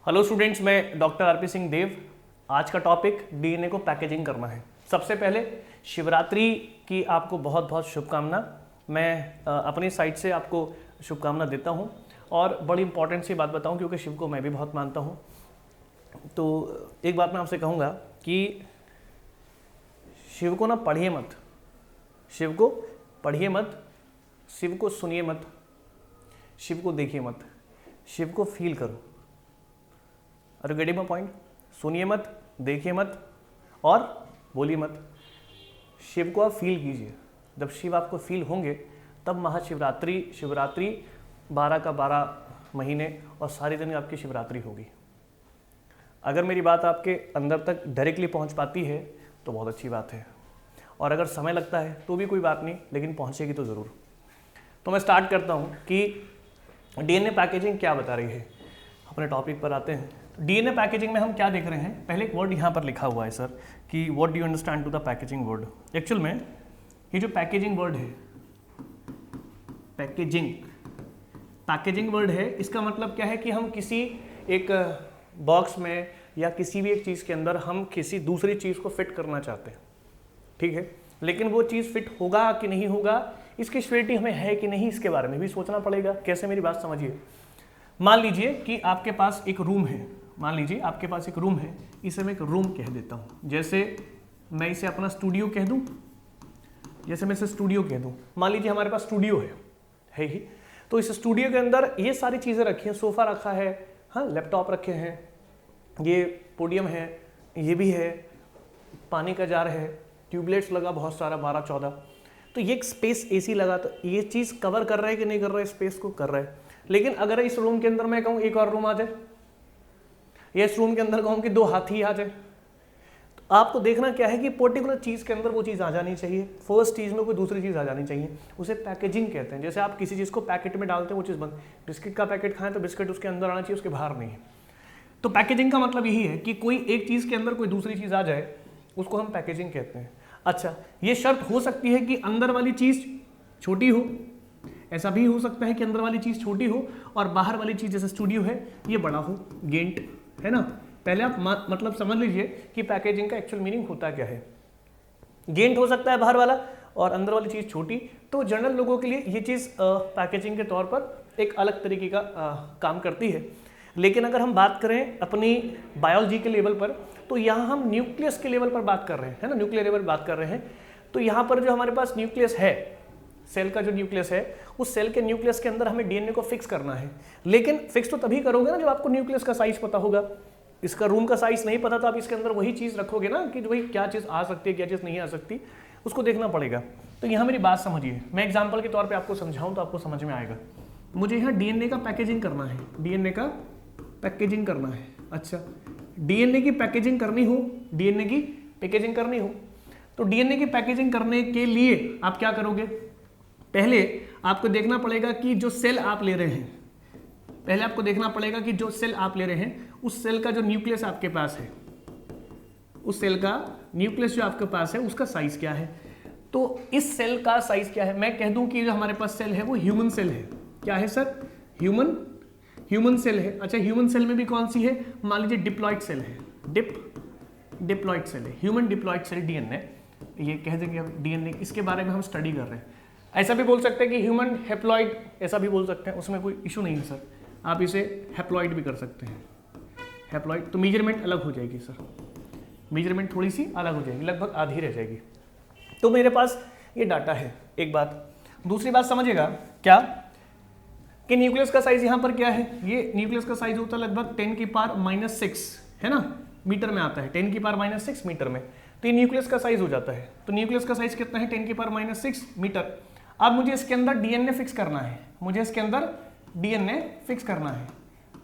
Hello students, मैं doctor RP Singh देव। आज का टॉपिक डीएनए को पैकेजिंग करना है। सबसे पहले शिवरात्रि की आपको बहुत बहुत शुभकामना। मैं अपनी साइड से आपको शुभकामना देता हूं और बड़ी इंपॉर्टेंट सी बात बताऊं क्योंकि शिव को मैं भी बहुत मानता हूं। तो एक बात मैं आपसे कहूँगा कि शिव को ना पढ़िए मत, शिव को पढ़िए मत, शिव को सुनिए मत, शिव को देखिए मत, शिव को फील करो। Are you getting my point? सुनिए मत, देखिए मत और बोलिए मत। शिव को आप फील कीजिए। जब शिव आपको फील होंगे तब महाशिवरात्रि, शिवरात्रि 12 का 12 महीने और सारे दिन आपकी शिवरात्रि होगी। अगर मेरी बात आपके अंदर तक डायरेक्टली पहुंच पाती है तो बहुत अच्छी बात है, और अगर समय लगता है तो भी कोई बात नहीं, लेकिन पहुंचेगी तो ज़रूर। तो मैं स्टार्ट करता हूं कि डीएनए पैकेजिंग क्या बता रही है। अपने टॉपिक पर आते हैं। डीएनए पैकेजिंग में हम क्या देख रहे हैं? पहले एक वर्ड यहाँ पर लिखा हुआ है सर कि what do you understand to the packaging word. Actual में ये जो पैकेजिंग वर्ड है, पैकेजिंग वर्ड है, इसका मतलब क्या है कि हम किसी एक बॉक्स में या किसी भी एक चीज़ के अंदर हम किसी दूसरी चीज़ को फिट करना चाहते हैं, ठीक है। लेकिन वो चीज़ फिट होगा कि नहीं होगा, इसकी श्योरिटी हमें है कि नहीं, इसके बारे में भी सोचना पड़ेगा। कैसे? मेरी बात समझिए। मान लीजिए कि आपके पास एक रूम है, मान लीजिए आपके पास एक रूम है, इसे मैं एक रूम कह देता हूँ। जैसे मैं इसे अपना स्टूडियो कह दूँ, जैसे मैं इसे स्टूडियो कह दूँ। मान लीजिए हमारे पास स्टूडियो है ही, तो इस स्टूडियो के अंदर ये सारी चीज़ें रखी हैं। सोफ़ा रखा है, हाँ, लैपटॉप रखे हैं, ये पोडियम है, ये भी है, पानी का जार है, ट्यूबलाइट्स लगा बहुत सारा 12-14। तो ये एक स्पेस एसी लगा, तो ये चीज़ कवर कर रहा है कि नहीं कर रहा है? स्पेस को कर रहा है। लेकिन अगर इस रूम के अंदर मैं कहूँ एक और रूम आ जाए, या इस रूम के अंदर कहूँ कि 2 हाथी आ जाए, तो आपको देखना क्या है कि पर्टिकुलर चीज़ के अंदर वो चीज़ आ जानी चाहिए। फर्स्ट चीज़ में कोई दूसरी चीज़ आ जानी चाहिए। उसे पैकेजिंग कहते हैं। जैसे आप किसी चीज़ को पैकेट में डालते हैं, वो चीज़ बंद। बिस्किट का पैकेट खाएं तो बिस्किट उसके अंदर आना चाहिए, उसके बाहर नहीं है। तो पैकेजिंग का मतलब यही है कि कोई एक चीज़ के अंदर कोई दूसरी चीज़ आ जाए, उसको हम पैकेजिंग कहते हैं। अच्छा, ये शर्त हो सकती है कि अंदर वाली चीज़ छोटी हो, ऐसा भी हो सकता है कि अंदर वाली चीज़ छोटी हो और बाहर वाली चीज़ जैसे स्टूडियो है ये बड़ा हो, गेंट है ना। पहले आप मतलब समझ लीजिए कि पैकेजिंग का एक्चुअल मीनिंग होता क्या है। गेंट हो सकता है बाहर वाला और अंदर वाली चीज़ छोटी। तो जनरल लोगों के लिए ये चीज़ पैकेजिंग के तौर पर एक अलग तरीके का काम करती है। लेकिन अगर हम बात करें अपनी बायोलॉजी के लेवल पर, तो यहाँ हम न्यूक्लियस के लेवल पर बात कर रहे हैं, है ना, न्यूक्लियर लेवल बात कर रहे हैं। तो यहाँ पर जो हमारे पास न्यूक्लियस है, सेल का जो न्यूक्लियस है, उस सेल के न्यूक्लियस के अंदर हमें डीएनए को फिक्स करना है। लेकिन फिक्स तो तभी करोगे ना जब आपको न्यूक्लियस का साइज पता होगा। इसका रूम का साइज नहीं पता तो आप इसके अंदर वही चीज़ रखोगे ना कि भाई क्या चीज़ आ सकती है, क्या चीज़ नहीं आ सकती, उसको देखना पड़ेगा। तो यहाँ मेरी बात समझिए, मैं एग्जाम्पल के तौर पर आपको समझाऊँ तो आपको समझ में आएगा। मुझे यहाँ डीएनए का पैकेजिंग करना है, डीएनए का पैकेजिंग करना है। अच्छा, डीएनए की पैकेजिंग करनी हो, डीएनए की पैकेजिंग करनी हो, तो डीएनए की पैकेजिंग करने के लिए आप क्या करोगे? पहले आपको देखना पड़ेगा कि जो सेल आप ले रहे हैं, पहले आपको देखना पड़ेगा कि जो सेल आप ले रहे हैं, उस सेल का जो न्यूक्लियस आपके पास है, उस सेल का न्यूक्लियस जो आपके पास है उसका साइज क्या है। तो इस सेल का साइज क्या है? मैं कह दूं कि जो हमारे पास सेल है वो ह्यूमन सेल है। क्या है सर? ह्यूमन सेल है। अच्छा, ह्यूमन सेल में भी कौन सी है? मान लीजिए डिप्लॉइड सेल है, डिप्लॉइड सेल है, ह्यूमन डिप्लॉइड सेल डीएनए, ये कह देंगे हम डीएनए, इसके बारे में हम स्टडी कर रहे हैं। ऐसा भी बोल सकते हैं कि ह्यूमन हेप्लॉइड, ऐसा भी बोल सकते हैं, उसमें कोई इशू नहीं है सर। आप इसे हेप्लॉइड भी कर सकते हैं, हेप्लॉइड। तो मेजरमेंट अलग हो जाएगी सर, मेजरमेंट थोड़ी सी अलग हो जाएगी, लगभग आधी रह जाएगी। तो मेरे पास ये डाटा है, एक बात। दूसरी बात समझिएगा क्या कि न्यूक्लियस का साइज यहाँ पर क्या है? ये न्यूक्लियस का साइज होता है लगभग 10⁻⁻⁶, है ना, मीटर में आता है, 10⁻⁻⁶ मीटर में। तो ये न्यूक्लियस का साइज हो जाता है। तो न्यूक्लियस का साइज कितना है? 10⁻⁻⁶ मीटर। अब मुझे इसके अंदर डीएनए फिक्स करना है, मुझे इसके अंदर डीएनए फिक्स करना है।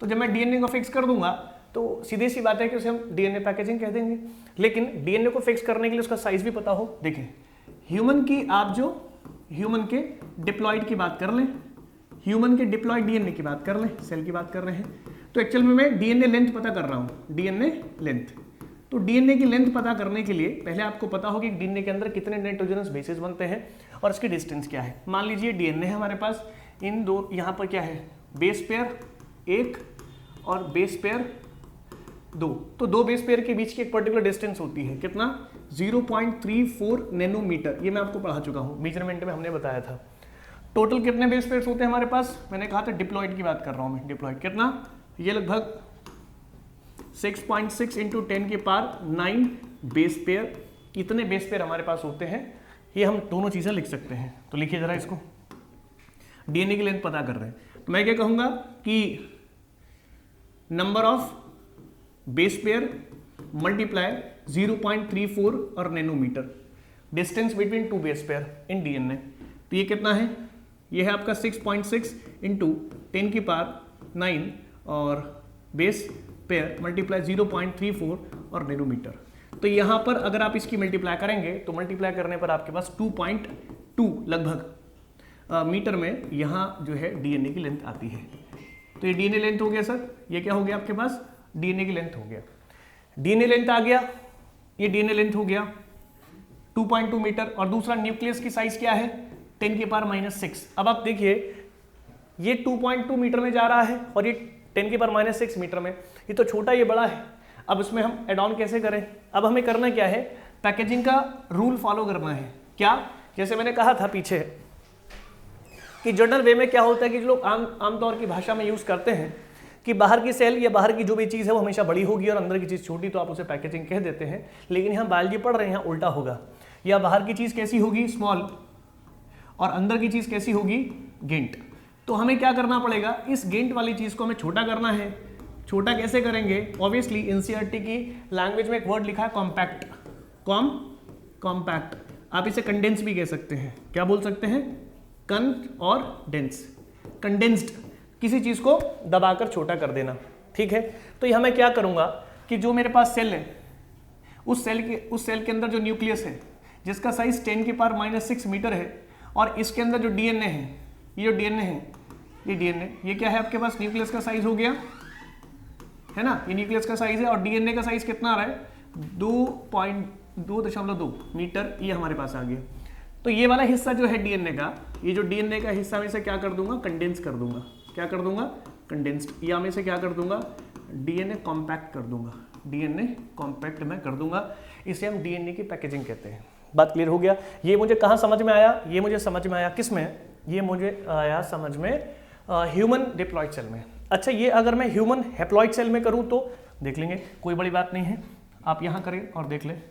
तो जब मैं डीएनए को फिक्स कर दूंगा तो सीधी सी बात है कि उसे हम डीएनए पैकेजिंग कह देंगे। लेकिन डीएनए को फिक्स करने के लिए उसका साइज भी पता हो। देखिए, ह्यूमन की आप जो ह्यूमन के डिप्लॉइड की बात कर लें, ह्यूमन के डिप्लॉइड डीएनए की बात कर लें, सेल की बात कर रहे हैं, तो एक्चुअल में मैं डीएनए लेंथ पता कर रहा हूँ, डीएनए लेंथ। तो डीएनए की लेंथ पता करने के लिए पहले आपको पता हो कि डीएनए के अंदर कितने नाइट्रोजनस बेसेस बनते हैं और इसकी डिस्टेंस क्या है। मान लीजिए डीएनए है हमारे पास, इन दो यहाँ पर क्या है, बेस पेयर 1 और बेस पेयर 2, तो दो बेस पेयर के बीच की एक पर्टिकुलर डिस्टेंस होती है, कितना 0.34 नैनोमीटर। ये मैं आपको पढ़ा चुका हूँ, मेजरमेंट में हमने बताया था। टोटल कितने बेस पेयर्स होते हैं हमारे पास, मैंने कहा था डिप्लॉयड की बात कर रहा हूँ मैं। डिप्लॉयड कितना, ये लगभग 6.6 इंटू 10 की पावर 9 बेस पेयर, इतने बेस पेयर हमारे पास होते हैं। ये हम दोनों चीज़ें लिख सकते हैं, तो लिखिए जरा इसको। डीएनए की लेंथ पता कर रहे हैं, तो मैं क्या कहूँगा कि number of base pair multiply 0.34 और nanometre, distance between two base pair in DNA. तो ये कितना है, ये है आपका 6.6 इंटू 10 की पावर 9 और बेस पेयर मल्टीप्लाई 0.34 और नैनोमीटर। तो यहाँ पर अगर आप इसकी मल्टीप्लाई करेंगे तो मल्टीप्लाई करने पर आपके पास 2.2 लगभग मीटर में यहाँ जो है डीएनए की लेंथ आती है। तो ये डीएनए लेंथ हो गया सर, ये क्या हो गया आपके पास, डीएनए की लेंथ हो गया। डीएनए लेंथ आ गया, ये डीएनए लेंथ हो गया 2.2 मीटर। और दूसरा न्यूक्लियस की साइज क्या है, 10 की पावर -6। अब आप देखिए ये 2.2 मीटर में जा रहा है और ये 10 की पावर -6 मीटर में, ये तो छोटा ये बड़ा है। अब इसमें हम एड ऑन कैसे करें, अब हमें करना क्या है, पैकेजिंग का रूल फॉलो करना है। क्या, जैसे मैंने कहा था पीछे कि जनरल वे में क्या होता है कि जो लोग आमतौर की भाषा में यूज करते हैं कि बाहर की सेल या बाहर की जो भी चीज़ है वो हमेशा बड़ी होगी और अंदर की चीज़ छोटी, तो आप उसे पैकेजिंग कह देते हैं। लेकिन यहाँ बायोलॉजी पढ़ रहे हैं, यहाँ उल्टा होगा, या बाहर की चीज़ कैसी होगी, स्मॉल, और अंदर की चीज़ कैसी होगी, गेंट। तो हमें क्या करना पड़ेगा, इस गेंट वाली चीज़ को हमें छोटा करना है। छोटा कैसे करेंगे, ऑब्वियसली एनसीईआरटी की लैंग्वेज में एक वर्ड लिखा है कॉम्पैक्ट, कॉम्पैक्ट। आप इसे कंडेंस भी कह सकते हैं, क्या बोल सकते हैं, कन और डेंस, कंडेंस्ड, किसी चीज़ को दबाकर छोटा कर देना, ठीक है। तो यह मैं क्या करूँगा कि जो मेरे पास सेल है, उस सेल के अंदर जो न्यूक्लियस है जिसका साइज 10 की पावर -6 मीटर है, और इसके अंदर जो डीएनए है, ये जो डीएनए है, ये डीएनए, ये क्या है आपके पास, न्यूक्लियस का साइज हो गया है ना, ये न्यूक्लियस का साइज है। और डीएनए का साइज कितना आ रहा है, 2.2 मीटर, ये हमारे पास आ गया। तो ये वाला हिस्सा जो है डीएनए का, ये जो डीएनए का हिस्सा में से क्या कर दूंगा, कंडेंस कर दूंगा। क्या कर दूंगा, कंडेंस्ड। या में से क्या कर दूंगा, डीएनए कॉम्पैक्ट कर दूंगा, डीएनए कॉम्पैक्ट मैं कर दूंगा। इसे हम डीएनए की पैकेजिंग कहते हैं। बात क्लियर हो गया। ये मुझे कहाँ समझ में आया, ये मुझे समझ में आया किस में, ये मुझे आया समझ में ह्यूमन डिप्लॉयड सेल में। अच्छा, ये अगर मैं ह्यूमन हैप्लॉयड सेल में करूँ तो देख लेंगे, कोई बड़ी बात नहीं है, आप यहाँ करें और देख लें।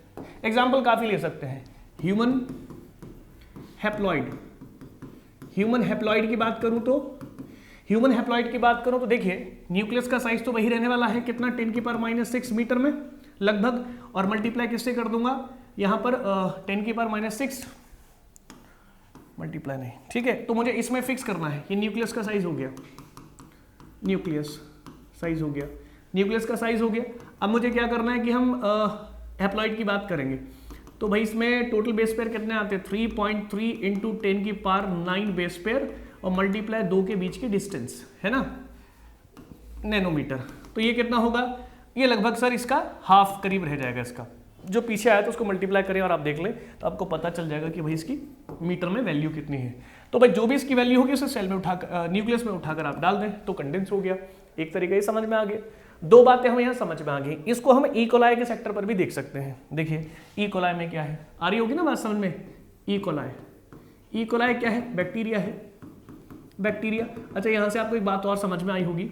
एग्जाम्पल काफ़ी ले सकते हैं, ह्यूमन हैप्लॉयड। ह्यूमन हैप्लॉयड की बात करूँ तो, ह्यूमन हैप्लॉयड की बात करूँ तो देखिए न्यूक्लियस का साइज तो वही रहने वाला है, कितना, 10 की पावर -6 मीटर में लगभग, और मल्टीप्लाई किससे कर दूंगा, यहाँ पर 10 की पावर -6 मल्टीप्लाई नहीं, ठीक है। तो मुझे इसमें फिक्स करना है, ये न्यूक्लियस का साइज हो गया, न्यूक्लियस साइज हो गया, न्यूक्लियस का साइज हो गया। अब मुझे क्या करना है कि हम हैप्लॉयड की बात करेंगे, तो भाई इसमें टोटल बेस पेयर कितने आते हैं, 3.3 इंटू 10 की पावर 9 बेस पेयर, और मल्टीप्लाई 2 के बीच की डिस्टेंस है ना, नैनोमीटर। तो ये कितना होगा, ये लगभग सर इसका हाफ करीब रह जाएगा, इसका जो पीछे आया तो उसको मल्टीप्लाई करें और आप देख लें तो आपको पता चल जाएगा कि भाई इसकी मीटर में वैल्यू कितनी है। तो भाई जो भी इसकी वैल्यू होगी उसे सेल में उठाकर, न्यूक्लियस में उठाकर आप डाल दें तो कंडेंस हो गया। एक तरीके से समझ में आ गया। दो बातें हमें यहाँ समझ में आ गई। इसको हम ई कोलाई के सेक्टर पर भी देख सकते हैं। देखिए ई कोलाई में क्या है, आ रही होगी ना बात समझ में। ई कोलाई, ई कोलाई क्या है, बैक्टीरिया है, बैक्टीरिया। अच्छा, यहाँ से आपको एक बात और समझ में आई होगी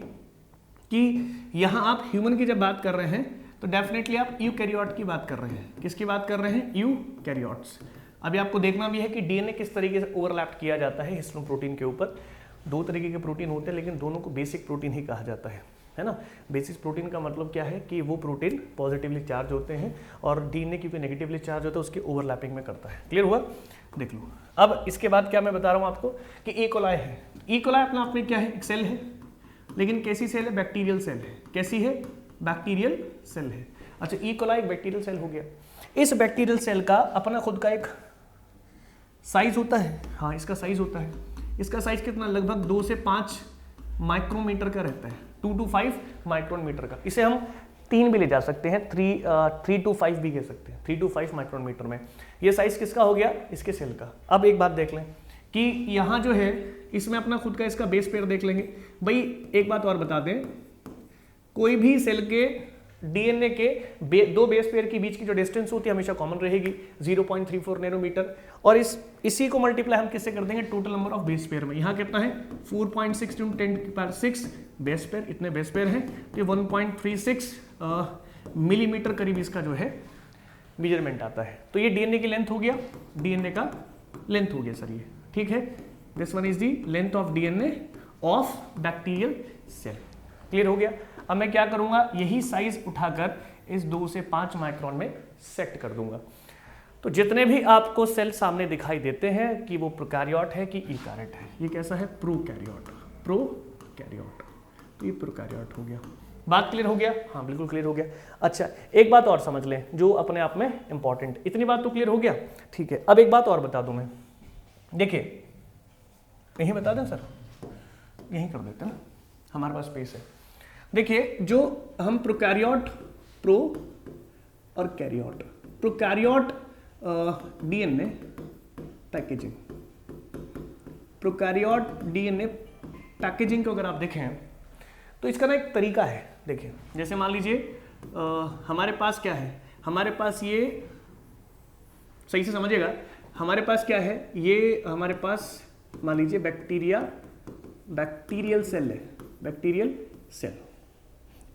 कि यहाँ आप ह्यूमन की जब बात कर रहे हैं तो डेफिनेटली आप यूकैरियोट की बात कर रहे हैं। किसकी बात कर रहे हैं, यूकैरियोट्स। अभी आपको देखना भी है कि डीएनए किस तरीके से ओवरलैप किया जाता है हिस्टोन प्रोटीन के ऊपर। दो तरीके के प्रोटीन होते हैं लेकिन दोनों को बेसिक प्रोटीन ही कहा जाता है ना। बेसिक प्रोटीन का मतलब क्या है कि वो प्रोटीन पॉजिटिवली चार्ज होते हैं और डीएनए क्योंकि नेगेटिवली चार्ज होता है उसके ओवरलैपिंग में करता है। क्लियर हुआ, देख लो। अब इसके बाद क्या मैं बता रहा हूँ आपको कि ई कोलाई है। ई कोलाई अपना आप में क्या है, एक सेल है, लेकिन कैसी सेल है, बैक्टीरियल सेल है। कैसी है, बैक्टीरियल सेल है। अच्छा, ई कोलाई एक बैक्टीरियल सेल हो गया। इस बैक्टीरियल सेल का अपना खुद का एक साइज होता है। हाँ, इसका साइज होता है। इसका साइज कितना, लगभग 2 से 5 माइक्रोमीटर का रहता है, 2 to 5 माइक्रोन मीटर का। इसे हम 3 भी ले जा सकते हैं, 3 to 5 भी कह सकते हैं, 3 to 5 माइक्रोन मीटर में। ये साइज किसका हो गया, इसके सेल का। अब एक बात देख लें कि यहाँ जो है इसमें अपना खुद का इसका बेस पेयर देख लेंगे। भाई एक बात और बता दें, कोई भी सेल के डीएनए के दो बेस पेयर के बीच की जो डिस्टेंस होती है हमेशा कॉमन रहेगी 0.34 नैनोमीटर, और इसी को मल्टीप्लाई हम किससे कर देंगे, total number of base pair में। यहाँ कितना है 4.6 × 10⁶ बेस पेयर, इतने बेस पेयर हैं, तो 1.36 मिलीमीटर करीब इसका जो है मेजरमेंट आता है। तो ये डीएनए की लेंथ हो गया, डीएनए का लेंथ हो गया सर ये, ठीक है। This one is the length of DNA of bacterial cell. Clear हो गया। अब मैं क्या करूंगा, यही साइज उठाकर इस 2 से 5 माइक्रोन में सेट कर दूंगा। तो जितने भी आपको सेल सामने दिखाई देते हैं कि वो प्रोकैरियोट है कि यूकैरियोट है, ये कैसा है, प्रोकैरियोट, प्रोकैरियोट, तो ये प्रोकैरियोट हो गया। बात क्लियर हो गया, हाँ बिल्कुल क्लियर हो गया। अच्छा एक बात और समझ लें जो अपने आप में इंपॉर्टेंट, इतनी बात तो क्लियर हो गया, ठीक है। अब एक बात और बता दूं मैं, देखिए यही बता दें सर, यही कर देते हैं ना, हमारे पास स्पेस है। देखिए जो हम प्रोकैरियोट, प्रो और karyote, prokaryote DNA packaging, prokaryote DNA packaging को अगर आप देखें तो इसका ना एक तरीका है। देखिए जैसे मान लीजिए हमारे पास क्या है, हमारे पास ये, सही से समझिएगा, हमारे पास क्या है, ये हमारे पास मान लीजिए बैक्टीरियल सेल है, बैक्टीरियल सेल,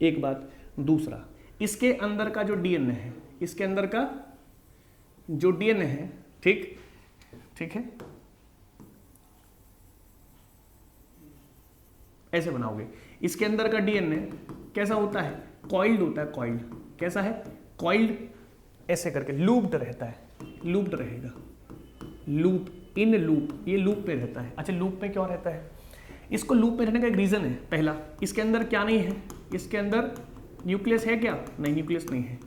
एक बात। दूसरा, इसके अंदर का जो डीएनए है, इसके अंदर का जो डीएनए है, ठीक है, ऐसे बनाओगे। इसके अंदर का डीएनए कैसा होता है, कॉइल्ड होता है, कॉइल्ड, कैसा है, कॉइल्ड, ऐसे करके लूप्ड रहता है, लूप्ड रहेगा, लूप, इन लूप, ये लूप पे रहता है। अच्छा लूप पे क्यों रहता है, इसको लूप पे रहने का एक रीजन है। पहला, इसके अंदर क्या नहीं है, इसके अंदर न्यूक्लियस है क्या, नहीं न्यूक्लियस नहीं है।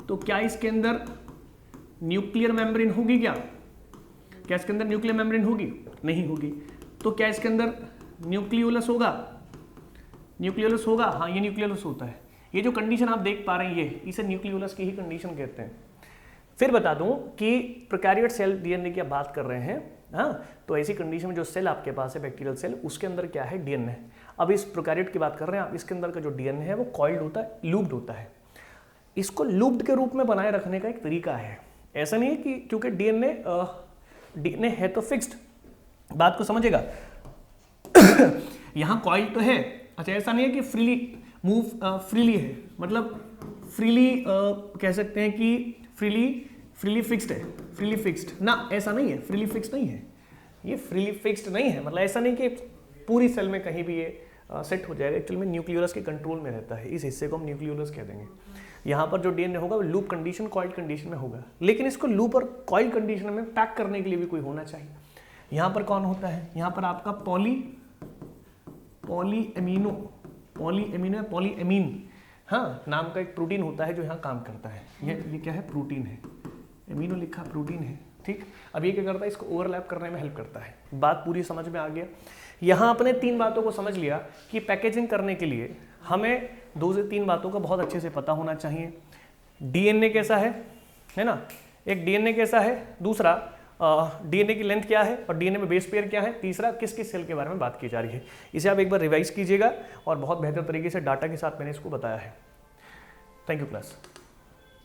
तो क्या इसके अंदर न्यूक्लियर मेम्ब्रेन होगी क्या इसके अंदर न्यूक्लियर मेम्ब्रेन होगी, नहीं होगी। तो क्या इसके अंदर न्यूक्लियोलस होगा, न्यूक्लियोलस होगा, हाँ ये न्यूक्लियोलस होता है। ये जो कंडीशन आप देख पा रहे हैं, ये इसे न्यूक्लियोलस की ही कंडीशन कहते हैं। फिर बता दूं कि प्रोकैरियोट सेल डीएनए की आप बात कर रहे हैं, हाँ, तो ऐसी कंडीशन में जो सेल आपके पास है बैक्टीरियल सेल, उसके अंदर क्या है, डीएनए। अब इस प्रोकैरियोट की बात कर रहे हैं आप, इसके अंदर का जो डीएनए है वो कॉइल्ड होता है, लूप्ड होता है। इसको लूप्ड के रूप में बनाए रखने का एक तरीका है। ऐसा नहीं है कि क्योंकि डीएनए है तो फिक्स्ड, बात को समझेगा। यहाँ कॉइल तो है, अच्छा ऐसा नहीं है कि फ्रीली मूव, फ्रीली है, मतलब फ्रीली कह सकते हैं कि फ्रीली फिक्स्ड है, फ्रीली फिक्स्ड ना, ऐसा नहीं है, फ्रीली फिक्स्ड नहीं है, ये फ्रीली फिक्स्ड नहीं है। मतलब ऐसा नहीं कि पूरी सेल में कहीं भी ये सेट हो जाएगा। एक्चुअल में न्यूक्लियोलस के कंट्रोल में रहता है, इस हिस्से को हम न्यूक्लियोलस कह देंगे। यहाँ पर जो डीएनए होगा वो लूप कंडीशन, कॉइल कंडीशन में होगा, लेकिन इसको लूप और कॉइल कंडीशन में पैक करने के लिए भी कोई होना चाहिए। यहाँ पर कौन होता है, यहाँ पर आपका पॉलीएमीन, हाँ नाम का एक प्रोटीन होता है जो यहाँ काम करता है। ये क्या है, प्रोटीन है, एमिनो लिखा प्रोटीन है, ठीक। अब ये क्या करता है, इसको ओवरलैप करने में हेल्प करता है। बात पूरी समझ में आ गया। यहाँ अपने 3 बातों को समझ लिया कि पैकेजिंग करने के लिए हमें 2 से 3 बातों का बहुत अच्छे से पता होना चाहिए। डीएनए कैसा है ना, एक डीएनए कैसा है, दूसरा डीएनए की लेंथ क्या है और डीएनए में बेस पेयर क्या है, तीसरा किस किस सेल के बारे में बात की जा रही है। इसे आप एक बार रिवाइज कीजिएगा और बहुत बेहतर तरीके से डाटा के साथ मैंने इसको बताया है। Thank you class.